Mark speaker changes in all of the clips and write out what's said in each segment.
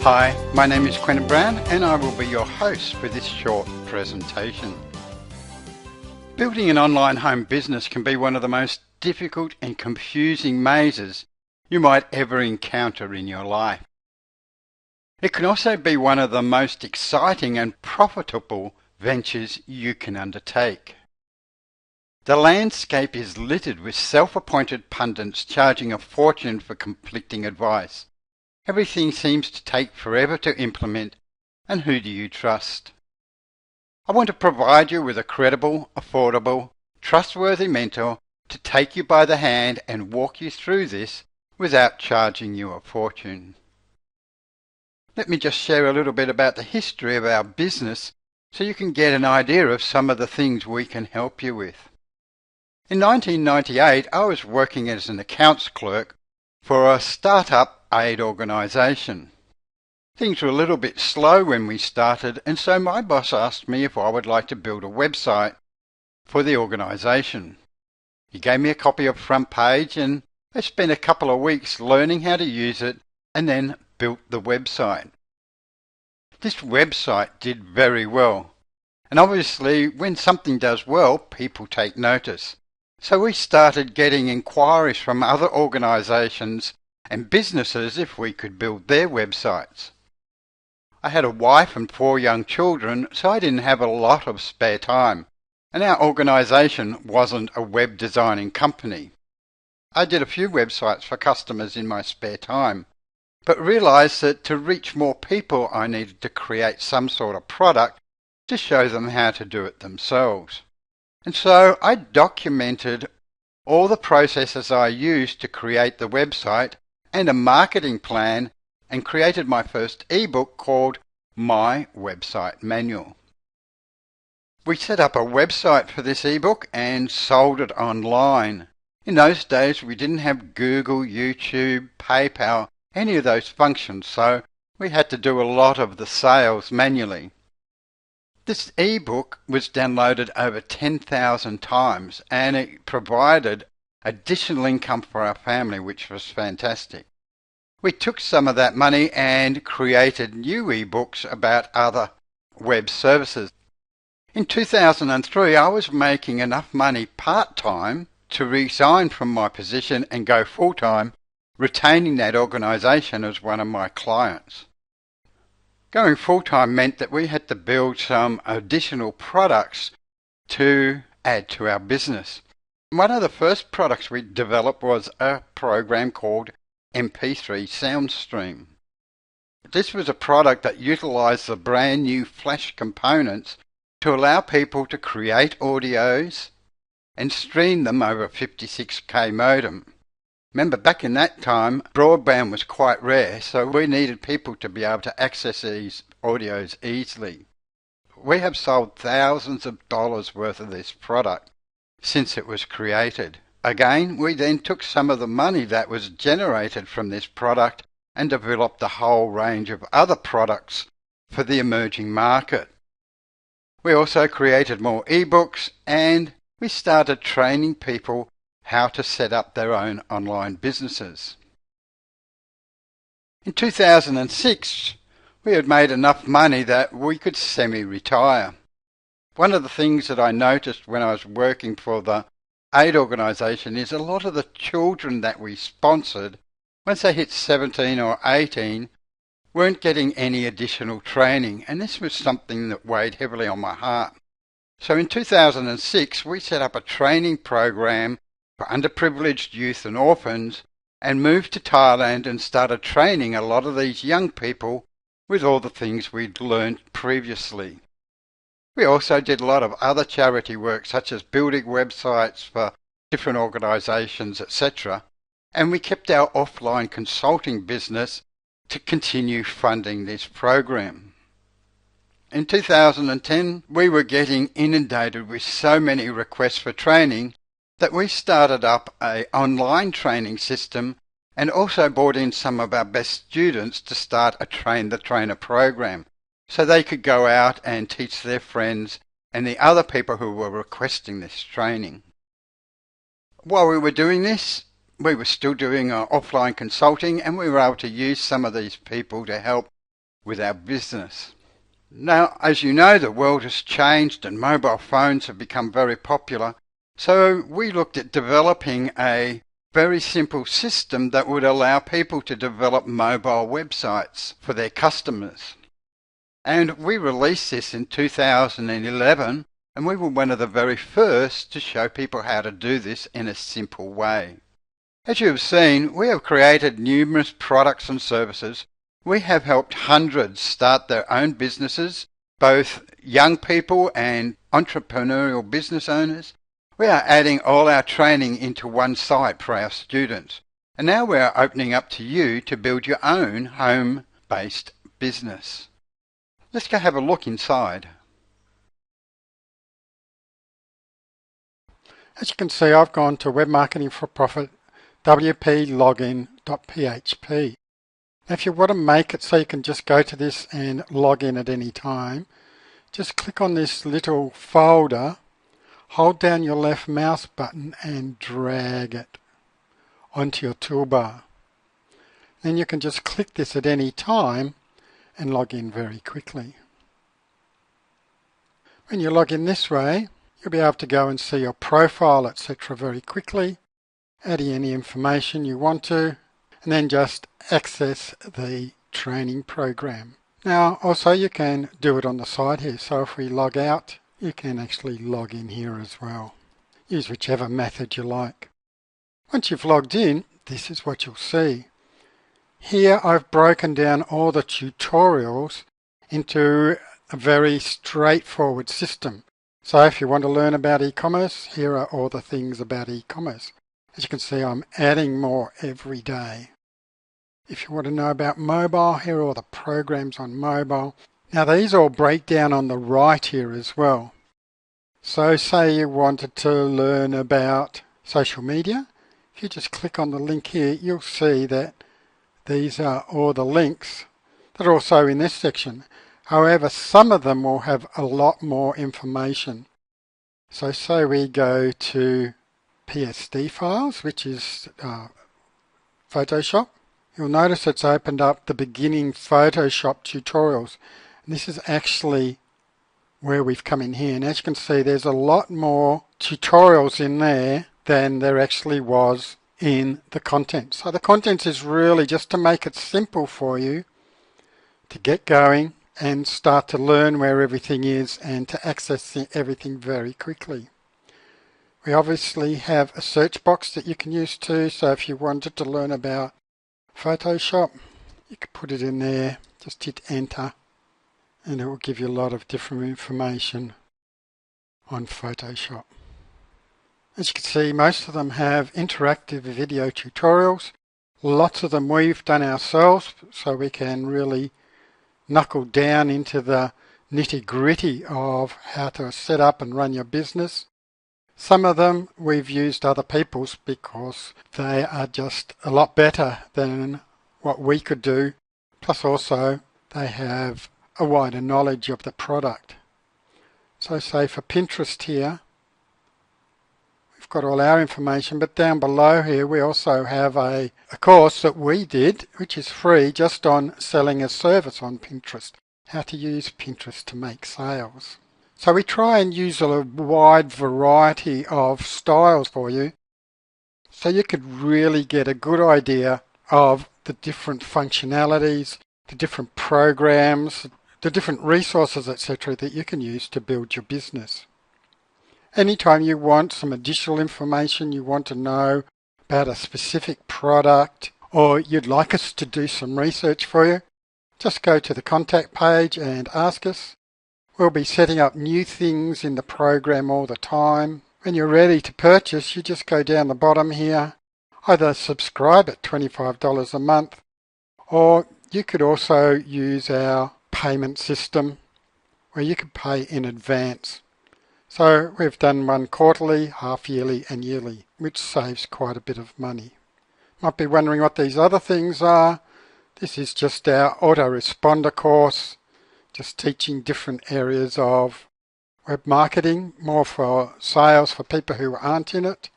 Speaker 1: Hi, my name is Quentin Brown and I will be your host for this short presentation. Building an online home business can be one of the most difficult and confusing mazes you might ever encounter in your life. It can also be one of the most exciting and profitable ventures you can undertake. The landscape is littered with self-appointed pundits charging a fortune for conflicting advice. Everything seems to take forever to implement, and who do you trust? I want to provide you with a credible, affordable, trustworthy mentor to take you by the hand and walk you through this without charging you a fortune. Let me just share a little bit about the history of our business so you can get an idea of some of the things we can help you with. In 1998, I was working as an accounts clerk for a startup aid organisation. Things were a little bit slow when we started, and so my boss asked me if I would like to build a website for the organisation. He gave me a copy of Front Page and I spent a couple of weeks learning how to use it and then built the website. This website did very well, and obviously when something does well, people take notice. So we started getting inquiries from other organisations and businesses if we could build their websites. I had a wife and 4 young children, so I didn't have a lot of spare time, and our organisation wasn't a web designing company. I did a few websites for customers in my spare time, but realised that to reach more people I needed to create some sort of product to show them how to do it themselves. And so I documented all the processes I used to create the website and a marketing plan and created my first ebook called My Website Manual. We set up a website for this ebook and sold it online. In those days we didn't have Google, YouTube, PayPal, any of those functions, so we had to do a lot of the sales manually. This ebook was downloaded over 10,000 times and it provided additional income for our family, which was fantastic. We took some of that money and created new ebooks about other web services. In 2003, I was making enough money part-time to resign from my position and go full-time, retaining that organisation as one of my clients. Going full-time meant that we had to build some additional products to add to our business. One of the first products we developed was a program called MP3 SoundStream. This was a product that utilised the brand new Flash components to allow people to create audios and stream them over a 56K modem. Remember, back in that time, broadband was quite rare, so we needed people to be able to access these audios easily. We have sold thousands of dollars worth of this product since it was created. Again, we then took some of the money that was generated from this product and developed a whole range of other products for the emerging market. We also created more ebooks and we started training people how to set up their own online businesses. In 2006, we had made enough money that we could semi-retire. One of the things that I noticed when I was working for the aid organisation is a lot of the children that we sponsored, once they hit 17 or 18, weren't getting any additional training, and this was something that weighed heavily on my heart. So in 2006, we set up a training program for underprivileged youth and orphans and moved to Thailand and started training a lot of these young people with all the things we'd learned previously. We also did a lot of other charity work such as building websites for different organisations, etc. And we kept our offline consulting business to continue funding this program. In 2010, we were getting inundated with so many requests for training that we started up an online training system and also brought in some of our best students to start a Train the Trainer program so they could go out and teach their friends and the other people who were requesting this training. While we were doing this, we were still doing offline consulting and we were able to use some of these people to help with our business. Now, as you know, the world has changed and mobile phones have become very popular, so we looked at developing a very simple system that would allow people to develop mobile websites for their customers. And we released this in 2011, and we were one of the very first to show people how to do this in a simple way. As you have seen, we have created numerous products and services. We have helped hundreds start their own businesses, both young people and entrepreneurial business owners. We are adding all our training into one site for our students. And now we are opening up to you to build your own home-based business. Let's go have a look inside.
Speaker 2: As you can see, I've gone to Web Marketing for Profit wplogin.php. Now, if you want to make it so you can just go to this and log in at any time, just click on this little folder, hold down your left mouse button and drag it onto your toolbar. Then you can just click this at any time and log in very quickly. When you log in this way, you'll be able to go and see your profile, etc. very quickly, add any information you want to, and then just access the training program. Now, also you can do it on the side here. So if we log out, you can actually log in here as well. Use whichever method you like. Once you've logged in, this is what you'll see. Here I've broken down all the tutorials into a very straightforward system. So if you want to learn about e-commerce, here are all the things about e-commerce. As you can see, I'm adding more every day. If you want to know about mobile, here are all the programs on mobile. Now these all break down on the right here as well. So say you wanted to learn about social media. If you just click on the link here, you'll see that these are all the links that are also in this section. However, some of them will have a lot more information. So say we go to PSD files, which is Photoshop. You'll notice it's opened up the beginning Photoshop tutorials. And this is actually where we've come in here. And as you can see, there's a lot more tutorials in there than there actually was in the content. So the content is really just to make it simple for you to get going and start to learn where everything is and to access everything very quickly. We obviously have a search box that you can use too, so if you wanted to learn about Photoshop, you could put it in there, just hit enter, and it will give you a lot of different information on Photoshop. As you can see, most of them have interactive video tutorials. Lots of them we've done ourselves, so we can really knuckle down into the nitty-gritty of how to set up and run your business. Some of them we've used other people's because they are just a lot better than what we could do. Plus also they have a wider knowledge of the product. So say for Pinterest here, we've got all our information, but down below here we also have a course that we did, which is free, just on selling a service on Pinterest, how to use Pinterest to make sales. So we try and use a wide variety of styles for you, so you could really get a good idea of the different functionalities, the different programs, the different resources, etc. that you can use to build your business. Anytime you want some additional information, you want to know about a specific product, or you'd like us to do some research for you, just go to the contact page and ask us. We'll be setting up new things in the program all the time. When you're ready to purchase, you just go down the bottom here, either subscribe at $25 a month, or you could also use our payment system where you could pay in advance. So we've done one quarterly, half yearly and yearly, which saves quite a bit of money. Might be wondering what these other things are. This is just our autoresponder course, just teaching different areas of web marketing, more for sales for people who aren't in it.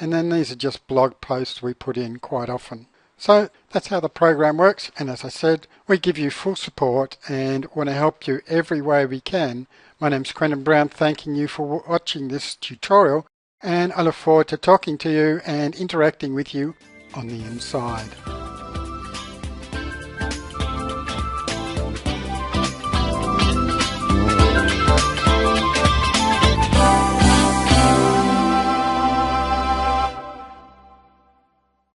Speaker 2: And then these are just blog posts we put in quite often. So that's how the program works, and as I said, we give you full support and want to help you every way we can. My name's Quentin Brown, thanking you for watching this tutorial, and I look forward to talking to you and interacting with you on the inside.